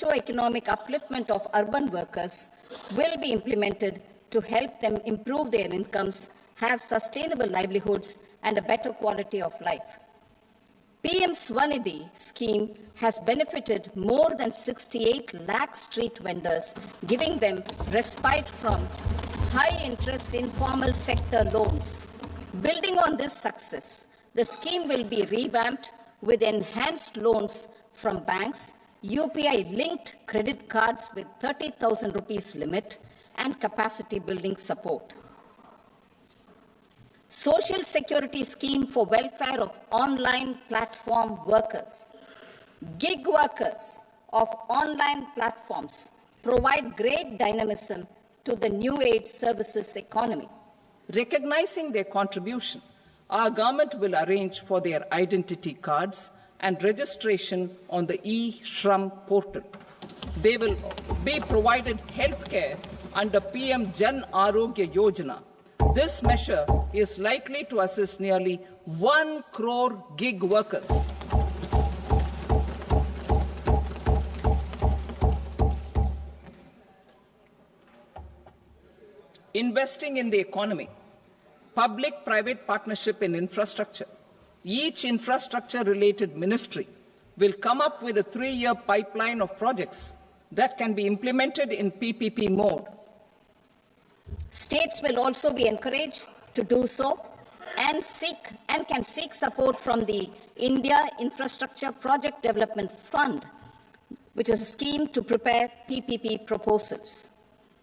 socio-economic upliftment of urban workers will be implemented to help them improve their incomes, have sustainable livelihoods, and a better quality of life. PM Swanidhi scheme has benefited more than 68 lakh street vendors, giving them respite from high-interest informal sector loans. Building on this success, the scheme will be revamped with enhanced loans from banks, UPI-linked credit cards with 30,000 rupees limit, and capacity building support. Social Security Scheme for welfare of online platform workers. Gig workers of online platforms provide great dynamism to the new age services economy. Recognizing their contribution, our government will arrange for their identity cards and registration on the e-Shram portal. They will be provided healthcare under PM Jan Arogya Yojana. This measure is likely to assist nearly 1 crore gig workers. Investing in the economy, public-private partnership in infrastructure. Each infrastructure-related ministry will come up with a 3-year pipeline of projects that can be implemented in PPP mode. States will also be encouraged to do so and can seek support from the India Infrastructure Project Development Fund, which is a scheme to prepare PPP proposals.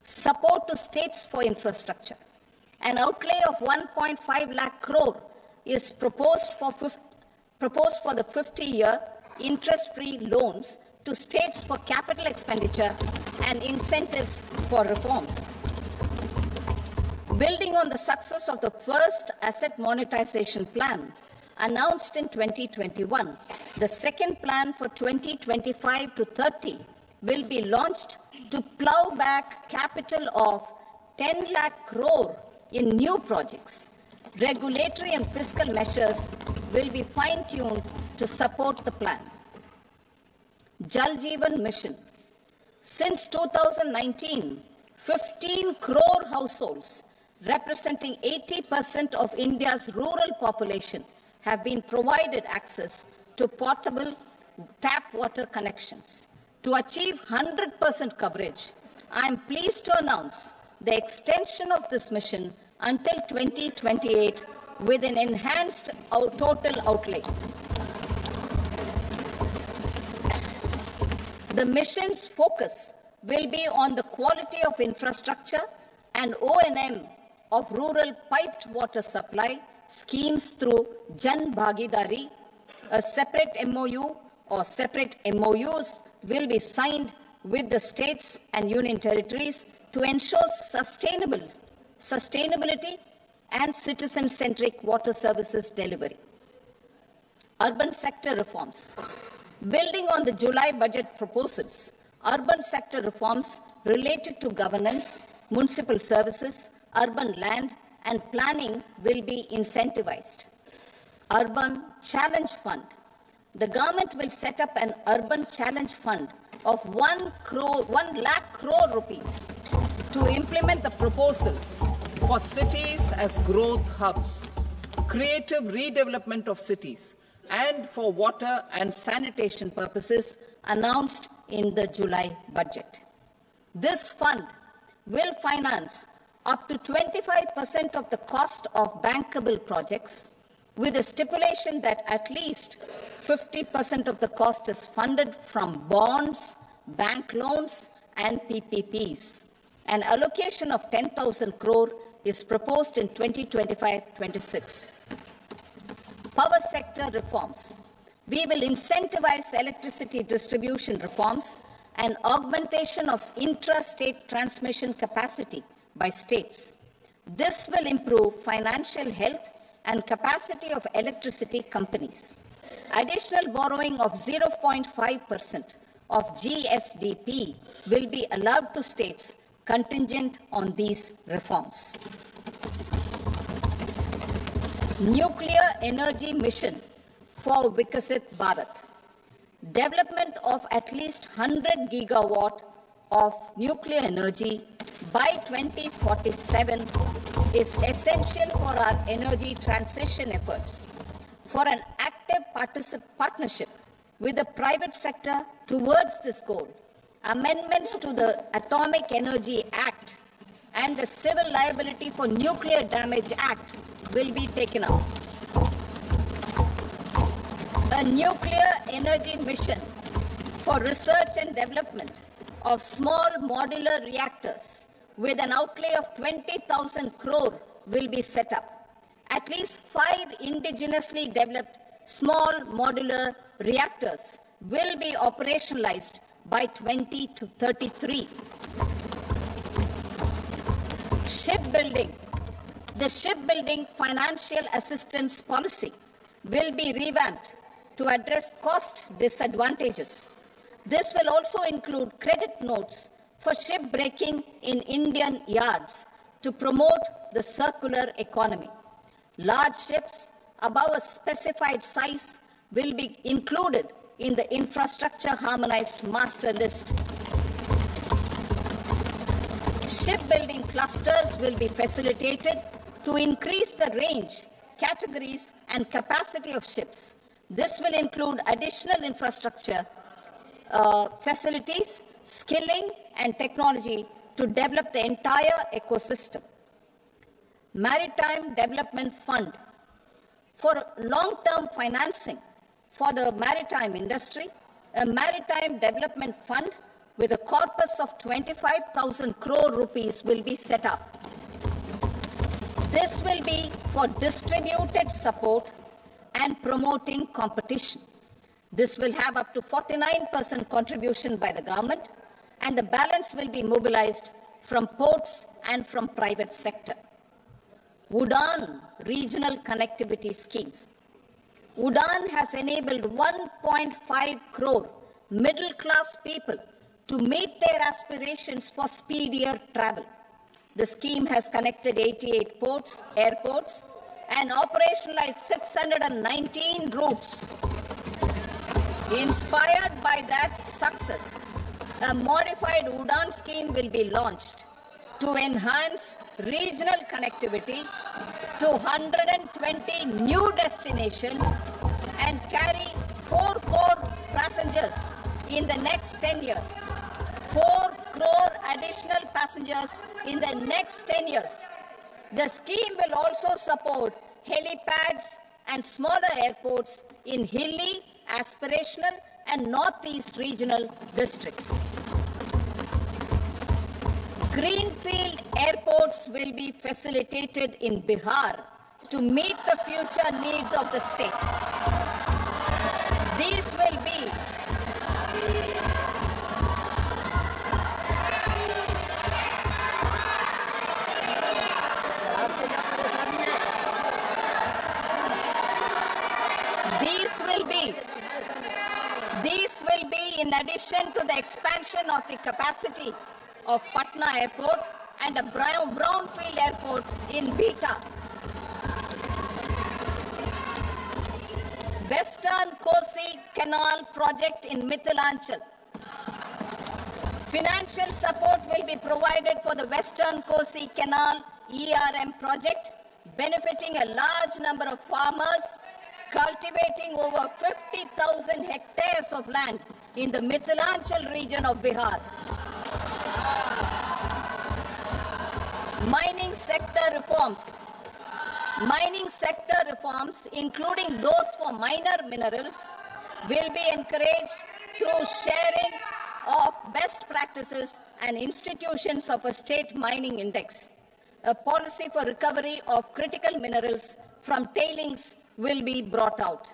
Support to states for infrastructure. An outlay of 1.5 lakh crore is proposed for the 50-year interest-free loans to states for capital expenditure and incentives for reforms. Building on the success of the first asset monetization plan announced in 2021, the second plan for 2025 to 30 will be launched to plow back capital of 10 lakh crore in new projects. Regulatory and fiscal measures will be fine-tuned to support the plan. Jal Jeevan Mission. Since 2019, 15 crore households representing 80% of India's rural population have been provided access to portable tap water connections. To achieve 100% coverage, I am pleased to announce the extension of this mission until 2028 with an enhanced total outlay. The mission's focus will be on the quality of infrastructure and O&M of rural piped water supply schemes through Jan Bhagidari. A separate MOU or separate MOUs will be signed with the states and union territories to ensure sustainability and citizen-centric water services delivery. Urban sector reforms. Building on the July budget proposals, urban sector reforms related to governance, municipal services, urban land and planning will be incentivized. Urban Challenge Fund. The government will set up an urban challenge fund of 1 lakh crore rupees to implement the proposals for cities as growth hubs, creative redevelopment of cities, and for water and sanitation purposes announced in the July budget. This fund will finance up to 25% of the cost of bankable projects, with a stipulation that at least 50% of the cost is funded from bonds, bank loans, and PPPs. An allocation of 10,000 crore is proposed in 2025-26. Power sector reforms. We will incentivize electricity distribution reforms and augmentation of intra-state transmission capacity by states. This will improve financial health and capacity of electricity companies. Additional borrowing of 0.5% of GSDP will be allowed to states contingent on these reforms. Nuclear energy mission for Vikasit Bharat. Development of at least 100 gigawatt of nuclear energy by 2047 is essential for our energy transition efforts. For an active partnership with the private sector towards this goal, amendments to the Atomic Energy Act and the Civil Liability for Nuclear Damage Act will be taken up. A nuclear energy mission for research and development of small modular reactors with an outlay of 20,000 crore will be set up. At least 5 indigenously developed small modular reactors will be operationalized by 2033. Shipbuilding. The shipbuilding financial assistance policy will be revamped to address cost disadvantages. This will also include credit notes for shipbreaking in Indian yards to promote the circular economy. Large ships above a specified size will be included in the infrastructure harmonized master list. Shipbuilding clusters will be facilitated to increase the range, categories, and capacity of ships. This will include additional infrastructure, facilities, skilling, and technology to develop the entire ecosystem. Maritime Development Fund. For long-term financing for the maritime industry, a Maritime Development Fund with a corpus of 25,000 crore rupees will be set up. This will be for distributed support and promoting competition. This will have up to 49% contribution by the government, and the balance will be mobilized from ports and from private sector. UDAN regional connectivity schemes. UDAN has enabled 1.5 crore middle-class people to meet their aspirations for speedier travel. The scheme has connected 88 ports, airports, and operationalized 619 routes. Inspired by that success, a modified UDAN scheme will be launched to enhance regional connectivity to 120 new destinations and carry 4 crore passengers in the next 10 years. 4 crore additional passengers in the next 10 years. The scheme will also support helipads and smaller airports in hilly, aspirational, and northeast regional districts. Greenfield airports will be facilitated in Bihar to meet the future needs of the state. These will be in addition to the expansion of the capacity of Patna Airport and a brownfield airport in Beta. Western Kosi Canal project in Mithilanchal. Financial support will be provided for the Western Kosi Canal ERM project, benefiting a large number of farmers cultivating over 50,000 hectares of land in the Mithilanchal region of Bihar. Mining sector reforms. Mining sector reforms, including those for minor minerals, will be encouraged through sharing of best practices and institutions of a state mining index. A policy for recovery of critical minerals from tailings will be brought out.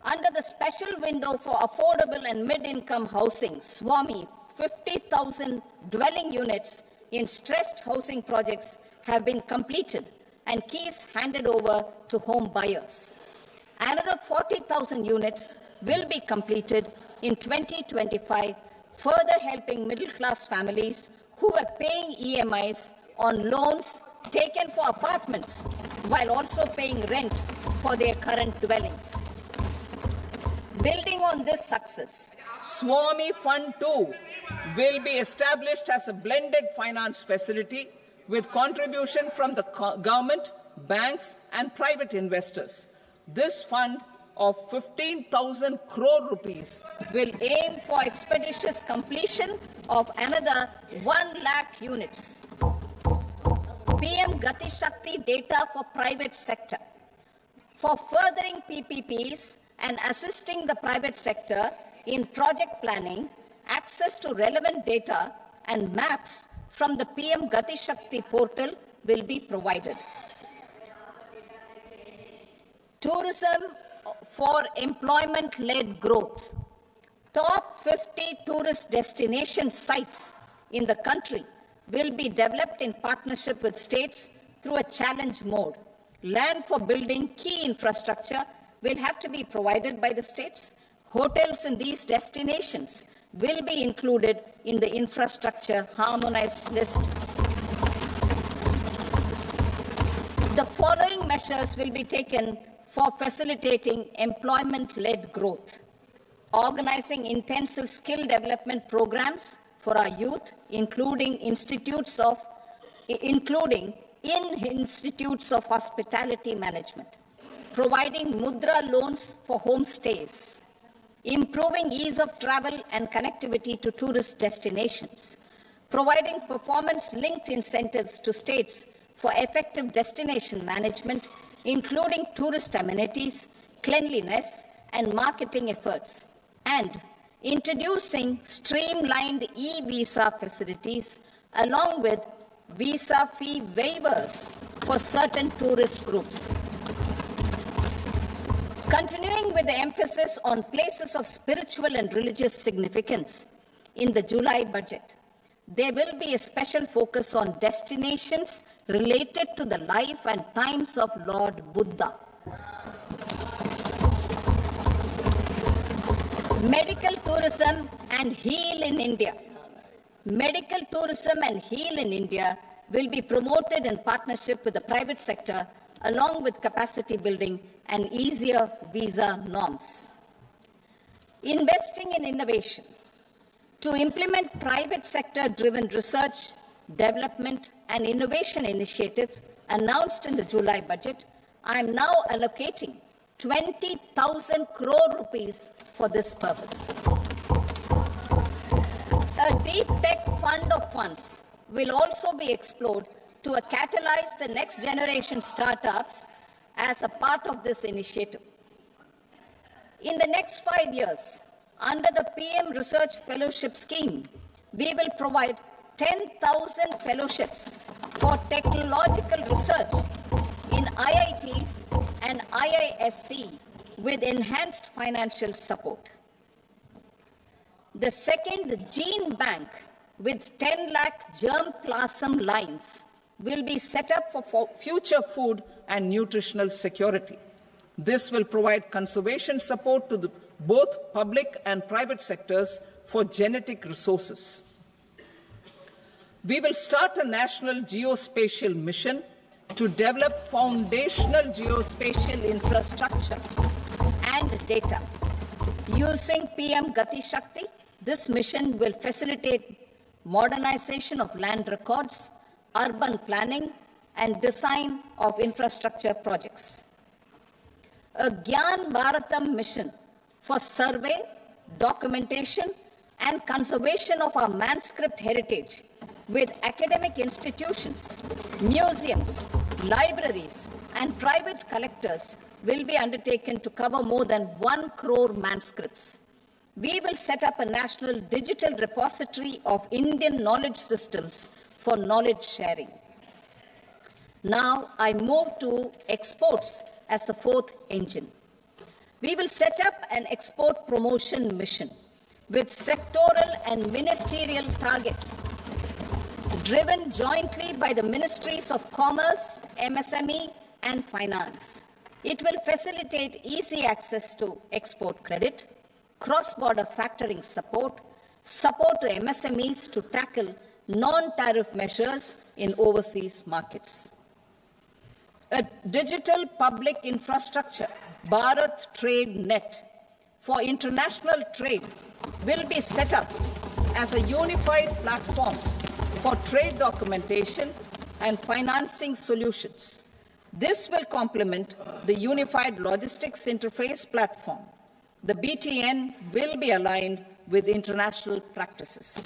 Under the special window for affordable and mid-income housing, SWAMI, 50,000 dwelling units in stressed housing projects have been completed and keys handed over to home buyers. Another 40,000 units will be completed in 2025, further helping middle-class families who are paying EMIs on loans taken for apartments while also paying rent for their current dwellings. Building on this success, Swami Fund 2 will be established as a blended finance facility with contribution from the government, banks and private investors. This fund of 15,000 crore rupees will aim for expeditious completion of another 1 lakh units. PM Gati Shakti data for private sector. For furthering PPPs and assisting the private sector in project planning, access to relevant data and maps from the PM Gati Shakti portal will be provided. Tourism for employment-led growth. Top 50 tourist destination sites in the country will be developed in partnership with states through a challenge mode. Land for building key infrastructure will have to be provided by the states. Hotels in these destinations will be included in the infrastructure harmonized list. The following measures will be taken for facilitating employment-led growth. Organizing intensive skill development programs for our youth, including in institutes of hospitality management. Providing mudra loans for homestays. Improving ease of travel and connectivity to tourist destinations. Providing performance-linked incentives to states for effective destination management, including tourist amenities, cleanliness, and marketing efforts. And introducing streamlined e-visa facilities along with visa fee waivers for certain tourist groups. Continuing with the emphasis on places of spiritual and religious significance, in the July budget, there will be a special focus on destinations related to the life and times of Lord Buddha. Medical tourism and heal in India. Medical tourism and heal in India will be promoted in partnership with the private sector, along with capacity building and easier visa norms. Investing in innovation. To implement private sector-driven research, development, and innovation initiatives announced in the July budget, I am now allocating 20,000 crore rupees for this purpose. A deep tech fund of funds will also be explored to catalyze the next generation startups as a part of this initiative. In the next 5 years, under the PM Research Fellowship Scheme, we will provide 10,000 fellowships for technological research in IITs and IISc with enhanced financial support. The second gene bank with 10 lakh germplasm lines will be set up for future food and nutritional security. This will provide conservation support to both public and private sectors for genetic resources. We will start a national geospatial mission to develop foundational geospatial infrastructure and data. Using PM Gati Shakti, this mission will facilitate modernization of land records, urban planning, and design of infrastructure projects. A Gyan Bharatam mission for survey, documentation, and conservation of our manuscript heritage with academic institutions, museums, libraries, and private collectors will be undertaken to cover more than 1 crore manuscripts. We will set up a national digital repository of Indian knowledge systems for knowledge sharing. Now I move to exports as the fourth engine. We will set up an export promotion mission with sectoral and ministerial targets driven jointly by the Ministries of Commerce, MSME, and Finance. It will facilitate easy access to export credit, cross-border factoring support, support to MSMEs to tackle non-tariff measures in overseas markets. A digital public infrastructure, Bharat Trade Net, for international trade will be set up as a unified platform for trade documentation and financing solutions. This will complement the Unified Logistics Interface Platform. The BTN will be aligned with international practices.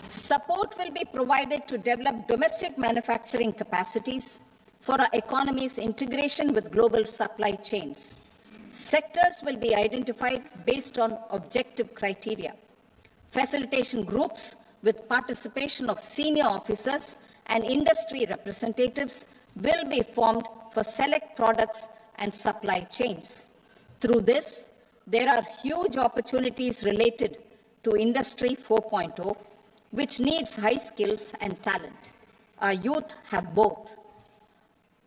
Support will be provided to develop domestic manufacturing capacities for our economy's integration with global supply chains. Sectors will be identified based on objective criteria. Facilitation groups with participation of senior officers and industry representatives will be formed for select products and supply chains. Through this, there are huge opportunities related to Industry 4.0, which needs high skills and talent. Our youth have both.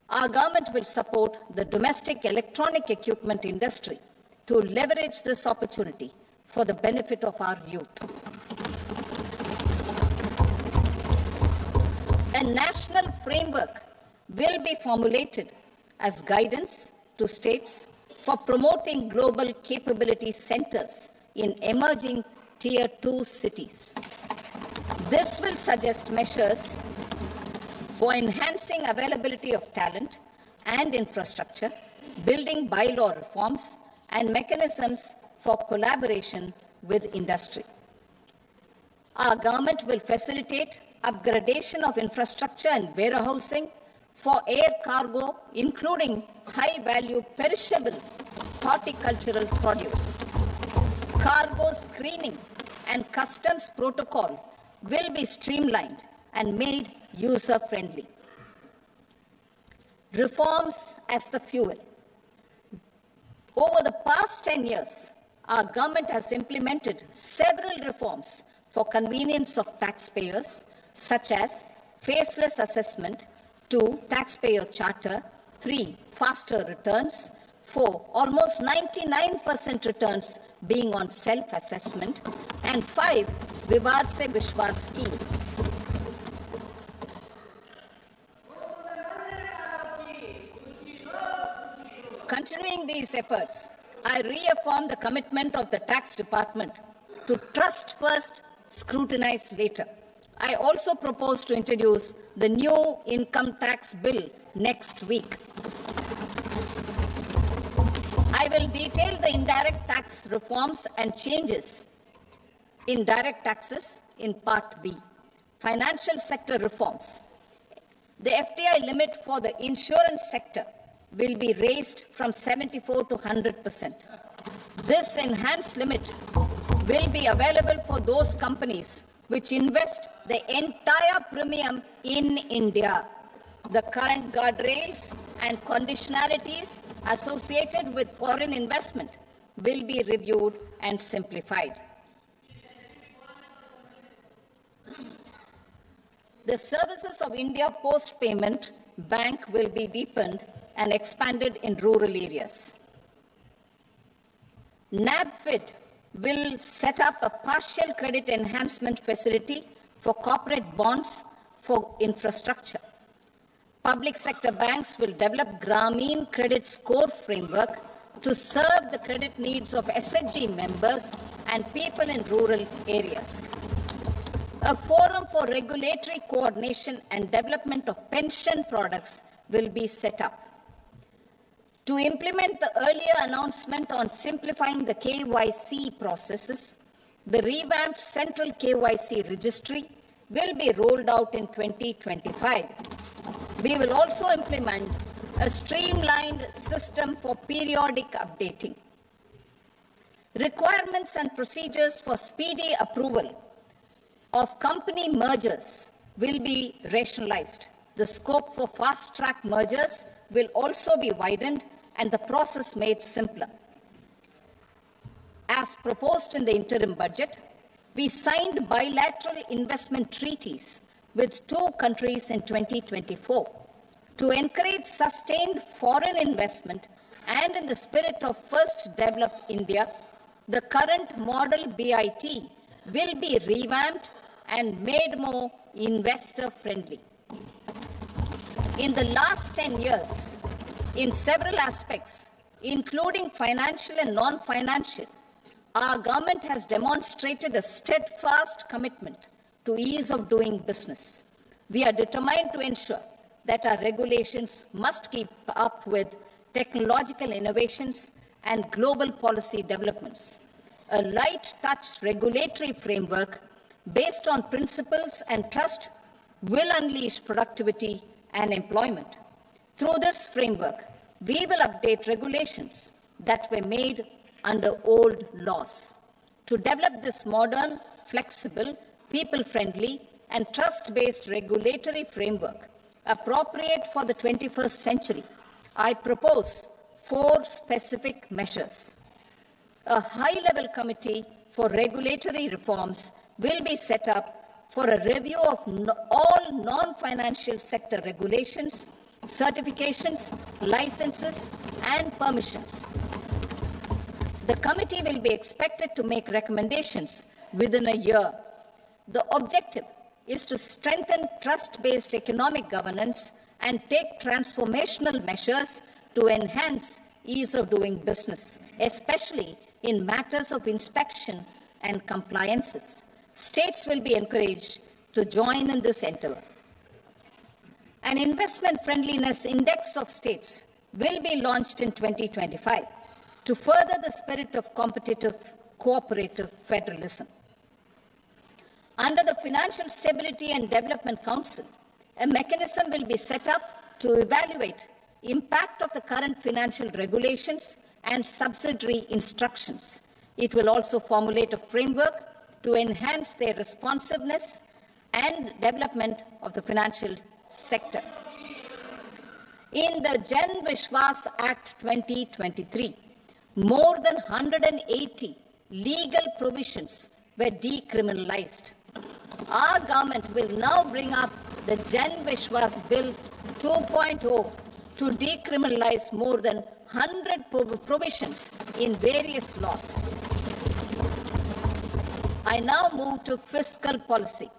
Our government will support the domestic electronic equipment industry to leverage this opportunity for the benefit of our youth. A national framework will be formulated as guidance to states for promoting global capability centers in emerging Tier 2 cities. This will suggest measures for enhancing availability of talent and infrastructure, building bylaw reforms, and mechanisms for collaboration with industry. Our government will facilitate upgradation of infrastructure and warehousing for air cargo, including high-value perishable horticultural produce. Cargo screening and customs protocol will be streamlined and made user-friendly. Reforms as the fuel. Over the past 10 years, our government has implemented several reforms for convenience of taxpayers, such as faceless assessment, 2, taxpayer charter, 3, faster returns, 4, almost 99% returns being on self-assessment, and 5, Vivad Se Vishwas scheme. Continuing these efforts, I reaffirm the commitment of the Tax Department to trust first, scrutinize later. I also propose to introduce the new income tax bill next week. I will detail the indirect tax reforms and changes in direct taxes in Part B. Financial sector reforms. The FDI limit for the insurance sector will be raised from 74 to 100%. This enhanced limit will be available for those companies which invest the entire premium in India. The current guardrails and conditionalities associated with foreign investment will be reviewed and simplified. The services of India Post Payment Bank will be deepened and expanded in rural areas. NABFID will set up a partial credit enhancement facility for corporate bonds for infrastructure. Public sector banks will develop Grameen Credit Score Framework to serve the credit needs of SHG members and people in rural areas. A forum for regulatory coordination and development of pension products will be set up. To implement the earlier announcement on simplifying the KYC processes, the revamped Central KYC Registry will be rolled out in 2025. We will also implement a streamlined system for periodic updating. Requirements and procedures for speedy approval of company mergers will be rationalized. The scope for fast-track mergers will also be widened and the process made simpler. As proposed in the interim budget, we signed bilateral investment treaties with 2 countries in 2024 to encourage sustained foreign investment, and in the spirit of First Develop India, the current model BIT will be revamped and made more investor-friendly. In the last 10 years, in several aspects, including financial and non-financial, our government has demonstrated a steadfast commitment to ease of doing business. We are determined to ensure that our regulations must keep up with technological innovations and global policy developments. A light-touch regulatory framework based on principles and trust will unleash productivity and employment. Through this framework, we will update regulations that were made under old laws. To develop this modern, flexible, people-friendly, and trust-based regulatory framework appropriate for the 21st century, I propose 4 specific measures. A high-level committee for regulatory reforms will be set up for a review of all non-financial sector regulations, certifications, licenses, and permissions. The committee will be expected to make recommendations within a year. The objective is to strengthen trust-based economic governance and take transformational measures to enhance ease of doing business, especially in matters of inspection and compliances. States will be encouraged to join in this endeavor. An investment friendliness index of states will be launched in 2025 to further the spirit of competitive, cooperative federalism. Under the Financial Stability and Development Council, a mechanism will be set up to evaluate impact of the current financial regulations and subsidiary instructions. It will also formulate a framework to enhance their responsiveness and development of the financial sector. In the Jan Vishwas Act 2023, more than 180 legal provisions were decriminalized. Our government will now bring up the Jan Vishwas Bill 2.0 to decriminalize more than 100 provisions in various laws. I now move to fiscal policy.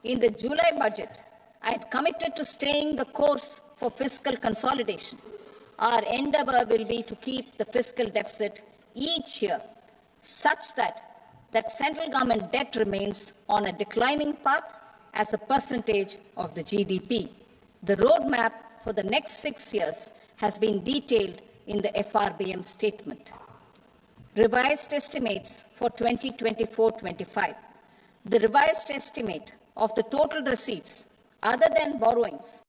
In the July budget, I had committed to staying the course for fiscal consolidation. Our endeavor will be to keep the fiscal deficit each year such that central government debt remains on a declining path as a percentage of the GDP. The roadmap for the next 6 years has been detailed in the FRBM statement. Revised estimates for 2024-25. The revised estimate of the total receipts other than borrowings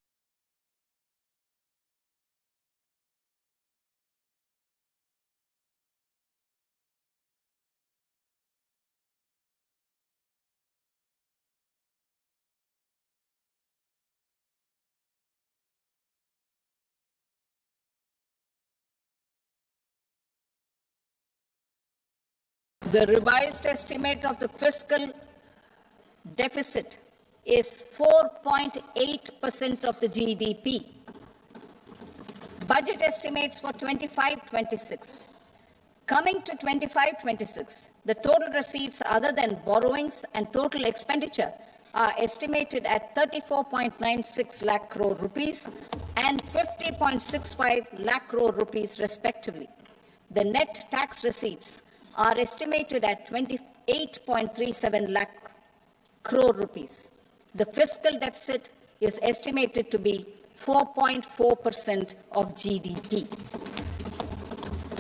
The revised estimate of the fiscal deficit is 4.8% of the GDP. Budget estimates for 25-26. Coming to 25-26, the total receipts other than borrowings and total expenditure are estimated at 34.96 lakh crore rupees and 50.65 lakh crore rupees respectively. The net tax receipts are estimated at 28.37 lakh crore rupees. The fiscal deficit is estimated to be 4.4% of GDP.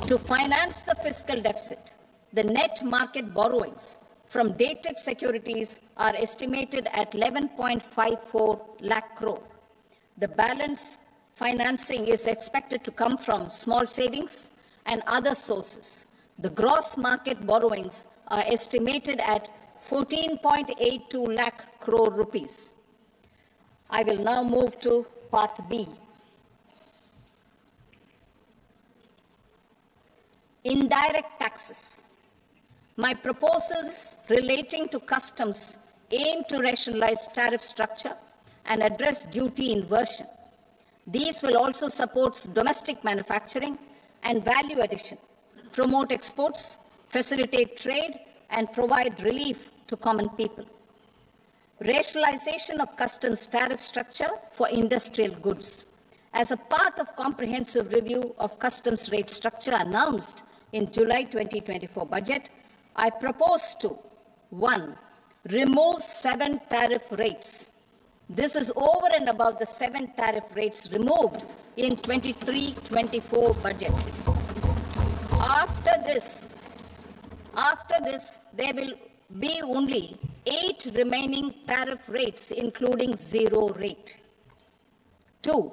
To finance the fiscal deficit, the net market borrowings from dated securities are estimated at 11.54 lakh crore. The balance financing is expected to come from small savings and other sources. The gross market borrowings are estimated at 14.82 lakh crore rupees. I will now move to Part B. Indirect taxes. My proposals relating to customs aim to rationalize tariff structure and address duty inversion. These will also support domestic manufacturing and value addition, promote exports, facilitate trade, and provide relief to common people. Rationalization of customs tariff structure for industrial goods. As a part of comprehensive review of customs rate structure announced in July 2024 budget, I propose to 1. Remove 7 tariff rates. This is over and above the 7 tariff rates removed in 23-24 budget. After this, there will be only 8 remaining tariff rates, including 0 rate. 2.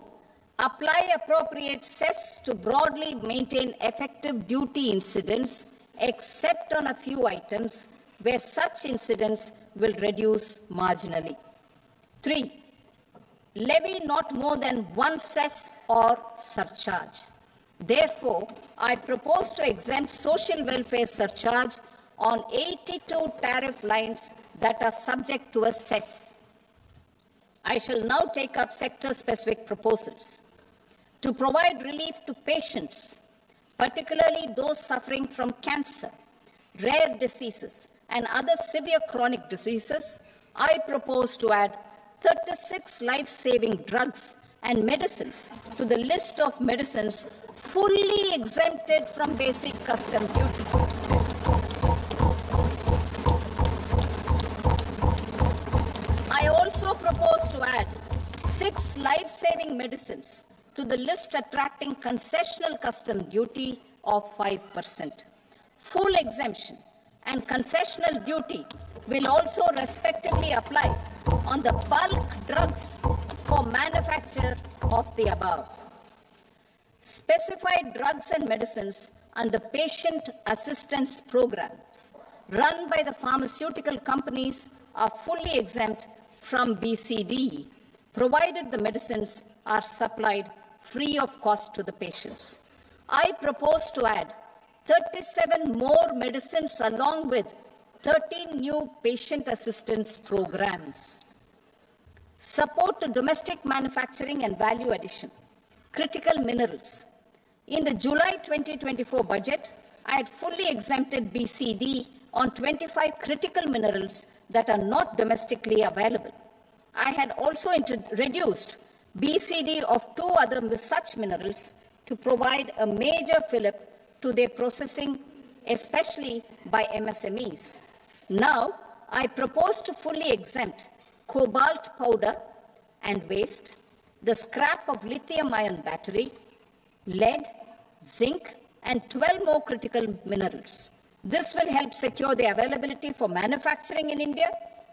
Apply appropriate cess to broadly maintain effective duty incidence, except on a few items where such incidence will reduce marginally. 3. Levy not more than 1 cess or surcharge. Therefore, I propose to exempt social welfare surcharge on 82 tariff lines that are subject to a cess. I shall now take up sector-specific proposals. To provide relief to patients, particularly those suffering from cancer, rare diseases, and other severe chronic diseases, I propose to add 36 life-saving drugs and medicines to the list of medicines fully exempted from basic custom duty. I also propose to add 6 life-saving medicines to the list attracting concessional custom duty of 5%. Full exemption and concessional duty will also respectively apply on the bulk drugs for manufacture of the above. Specified drugs and medicines under patient assistance programs run by the pharmaceutical companies are fully exempt from BCD, provided the medicines are supplied free of cost to the patients. I propose to add 37 more medicines along with 13 new patient assistance programs. Support to domestic manufacturing and value addition. Critical minerals. In the July 2024 budget, I had fully exempted BCD on 25 critical minerals that are not domestically available. I had also reduced BCD of 2 other such minerals to provide a major fillip to their processing, especially by MSMEs. Now, I propose to fully exempt cobalt powder and waste, the scrap of lithium-ion battery, lead, zinc, and 12 more critical minerals. This will help secure the availability for manufacturing in India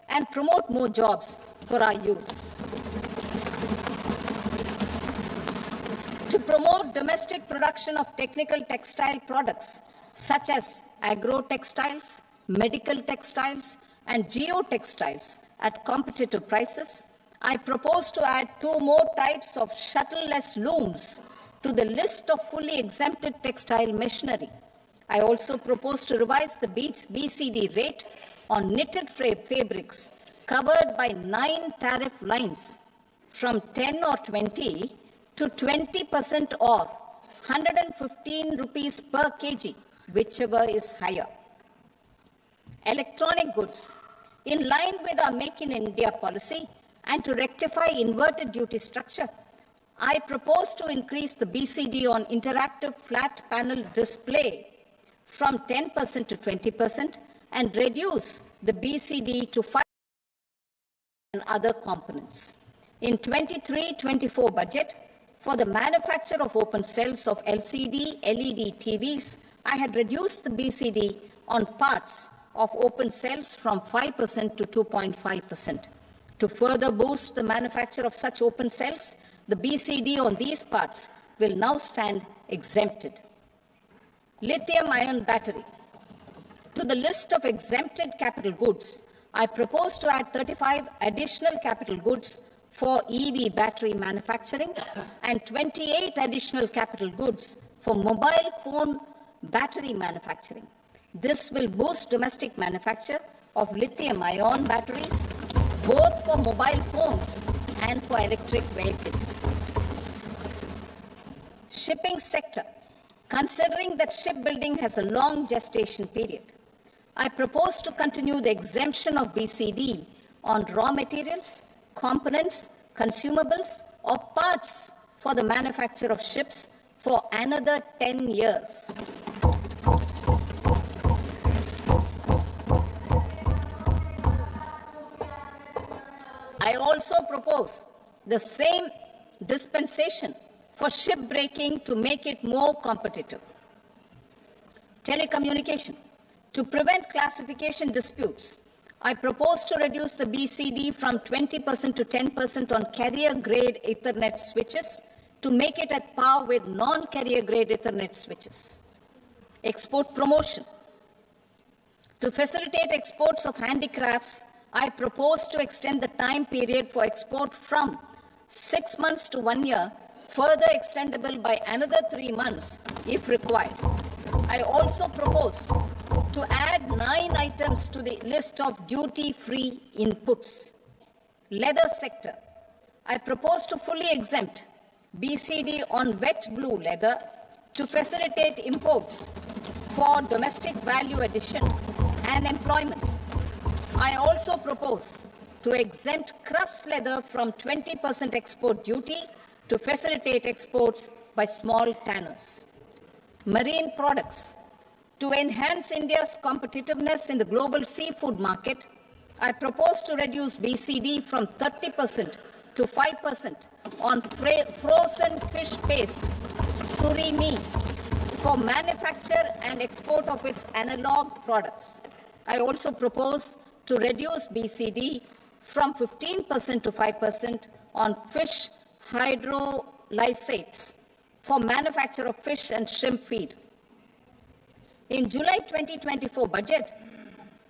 and promote more jobs for our youth. To promote domestic production of technical textile products such as agro-textiles, medical textiles, and geotextiles at competitive prices, I propose to add 2 more types of shuttle-less looms to the list of fully exempted textile machinery. I also propose to revise the BCD rate on knitted fabrics covered by 9 tariff lines from 10 or 20 to 20% or 115 rupees per kg, whichever is higher. Electronic goods. In line with our Make in India policy and to rectify inverted duty structure, I propose to increase the BCD on interactive flat panel display from 10% to 20% and reduce the BCD to 5% and other components. In 23-24 budget, for the manufacture of open cells of LCD, LED TVs, I had reduced the BCD on parts of open cells from 5% to 2.5%. To further boost the manufacture of such open cells, the BCD on these parts will now stand exempted. Lithium-ion battery. To the list of exempted capital goods, I propose to add 35 additional capital goods for EV battery manufacturing and 28 additional capital goods for mobile phone battery manufacturing. This will boost domestic manufacture of lithium-ion batteries, both for mobile phones and for electric vehicles. Shipping sector. Considering that shipbuilding has a long gestation period, I propose to continue the exemption of BCD on raw materials, components, consumables, or parts for the manufacture of ships for another 10 years. I also propose the same dispensation for shipbreaking to make it more competitive. Telecommunication. To prevent classification disputes, I propose to reduce the BCD from 20% to 10% on carrier-grade Ethernet switches to make it at par with non-carrier-grade Ethernet switches. Export promotion. To facilitate exports of handicrafts, I propose to extend the time period for export from 6 months to 1 year, further extendable by another 3 months if required. I also propose to add 9 items to the list of duty-free inputs. Leather sector. I propose to fully exempt BCD on wet blue leather to facilitate imports for domestic value addition and employment. I also propose to exempt crust leather from 20% export duty to facilitate exports by small tanners. Marine products. To enhance India's competitiveness in the global seafood market, I propose to reduce BCD from 30% to 5% on frozen fish paste, surimi, for manufacture and export of its analog products. I also propose to reduce BCD from 15% to 5% on fish hydrolysates for manufacture of fish and shrimp feed. In July 2024 budget,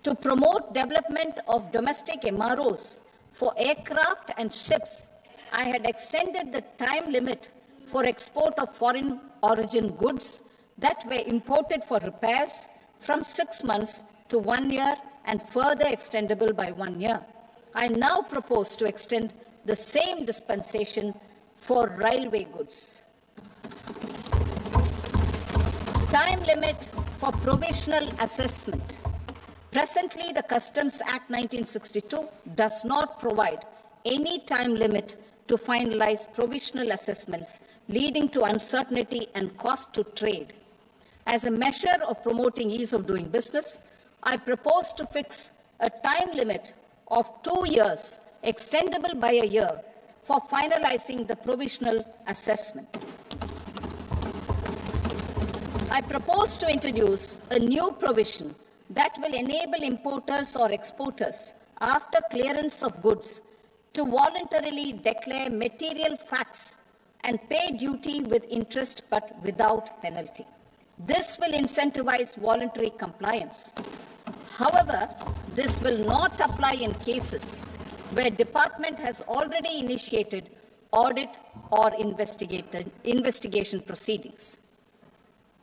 to promote development of domestic MROs for aircraft and ships, I had extended the time limit for export of foreign origin goods that were imported for repairs from 6 months to 1 year and further extendable by 1 year. I now propose to extend the same dispensation for railway goods. Time limit for provisional assessment. Presently, the Customs Act 1962 does not provide any time limit to finalize provisional assessments, leading to uncertainty and cost to trade. As a measure of promoting ease of doing business, I propose to fix a time limit of 2 years, extendable by a year, for finalizing the provisional assessment. I propose to introduce a new provision that will enable importers or exporters, after clearance of goods, to voluntarily declare material facts and pay duty with interest but without penalty. This will incentivize voluntary compliance. However, this will not apply in cases where department has already initiated audit or investigation proceedings.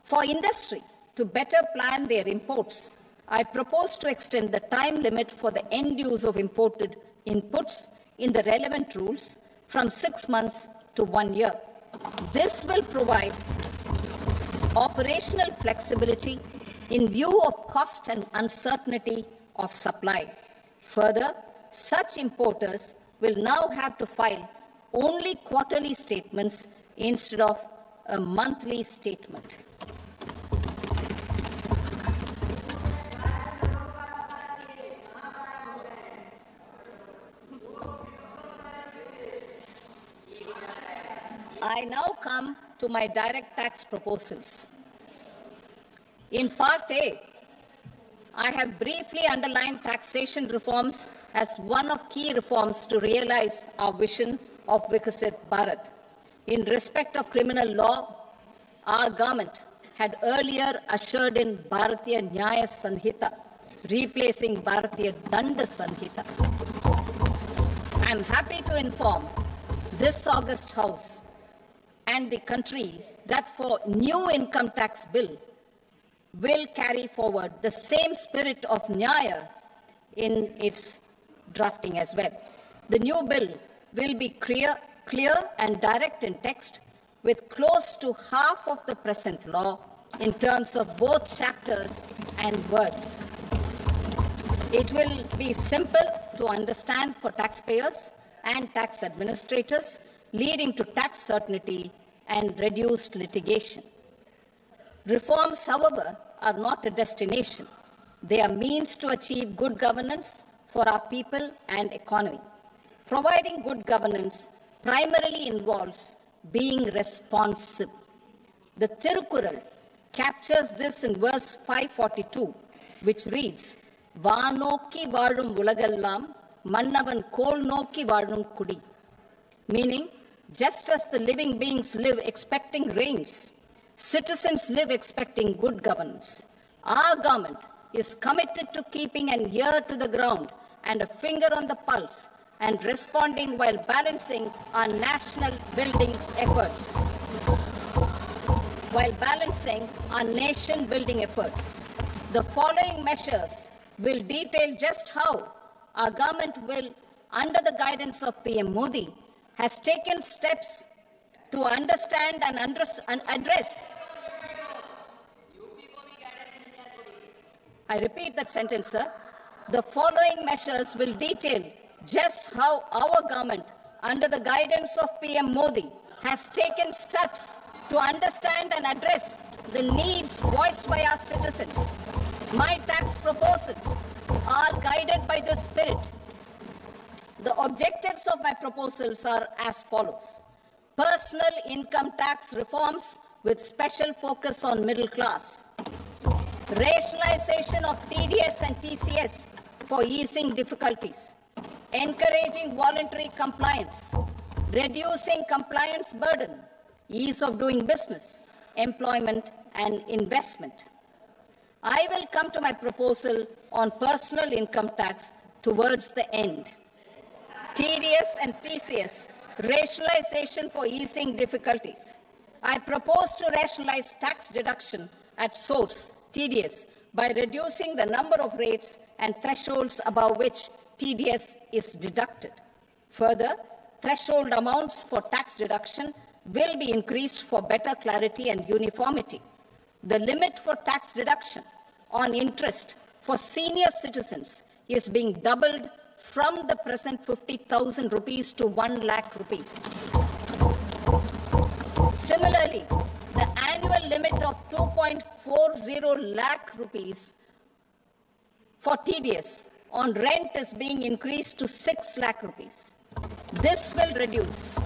For industry to better plan their imports, I propose to extend the time limit for the end use of imported inputs in the relevant rules from 6 months to 1 year. This will provide operational flexibility in view of cost and uncertainty of supply. Further, such importers will now have to file only quarterly statements instead of a monthly statement. I now come to my direct tax proposals. In Part A, I have briefly underlined taxation reforms as one of key reforms to realize our vision of Vikasit Bharat. In respect of criminal law, our government had earlier ushered in Bharatiya Nyaya Sanhita, replacing Bharatiya Danda Sanhita. I am happy to inform this august House and the country that for new income tax bill will carry forward the same spirit of Nyaya in its drafting as well. The new bill will be clear and direct in text, with close to half of the present law in terms of both chapters and words. It will be simple to understand for taxpayers and tax administrators leading to tax certainty and reduced litigation. Reforms, however, are not a destination. They are means to achieve good governance for our people and economy. Providing good governance primarily involves being responsive. The Tirukkural captures this in verse 542, which reads, "Vaanokki vaazhum ulagallam, mannavan kol nokki vaazhum kudi," meaning, just as the living beings live expecting rains, citizens live expecting good governance. Our government is committed to keeping an ear to the ground and a finger on the pulse and responding while balancing our national building efforts. The following measures will detail just how our government will, under the guidance of PM Modi, has taken steps to understand and address. I repeat that sentence, sir. The following measures will detail just how our government, under the guidance of PM Modi, has taken steps to understand and address the needs voiced by our citizens. My tax proposals are guided by this spirit. The objectives of my proposals are as follows. Personal income tax reforms with special focus on middle class. Rationalization of TDS and TCS for easing difficulties. Encouraging voluntary compliance. Reducing compliance burden. Ease of doing business, employment and investment. I will come to my proposal on personal income tax towards the end. TDS and TCS, rationalization for easing difficulties. I propose to rationalize tax deduction at source, TDS, by reducing the number of rates and thresholds above which TDS is deducted. Further, threshold amounts for tax deduction will be increased for better clarity and uniformity. The limit for tax deduction on interest for senior citizens is being doubled from the present 50,000 rupees to 1 lakh rupees. Similarly, the annual limit of 2.40 lakh rupees for TDS on rent is being increased to 6 lakh rupees. This will reduce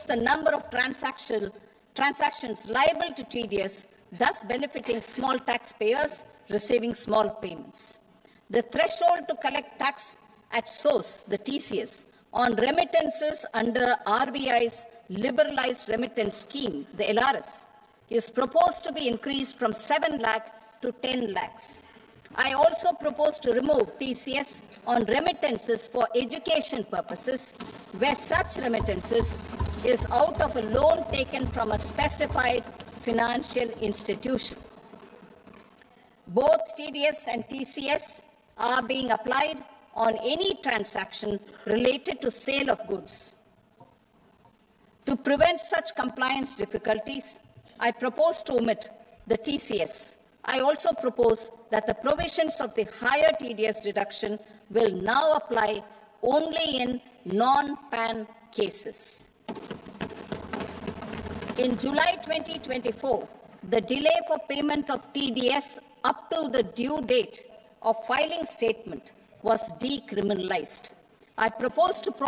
the number of transactions liable to TDS, thus benefiting small taxpayers receiving small payments. The threshold to collect tax at source, the TCS, on remittances under RBI's liberalized remittance scheme, the LRS, is proposed to be increased from 7 lakh to 10 lakhs. I also propose to remove TCS on remittances for education purposes, where such remittances is out of a loan taken from a specified financial institution. Both TDS and TCS are being applied on any transaction related to sale of goods. To prevent such compliance difficulties, I propose to omit the TCS. I also propose that the provisions of the higher TDS deduction will now apply only in non-PAN cases. In July 2024, the delay for payment of TDS up to the due date of filing statement was decriminalized. I propose to provide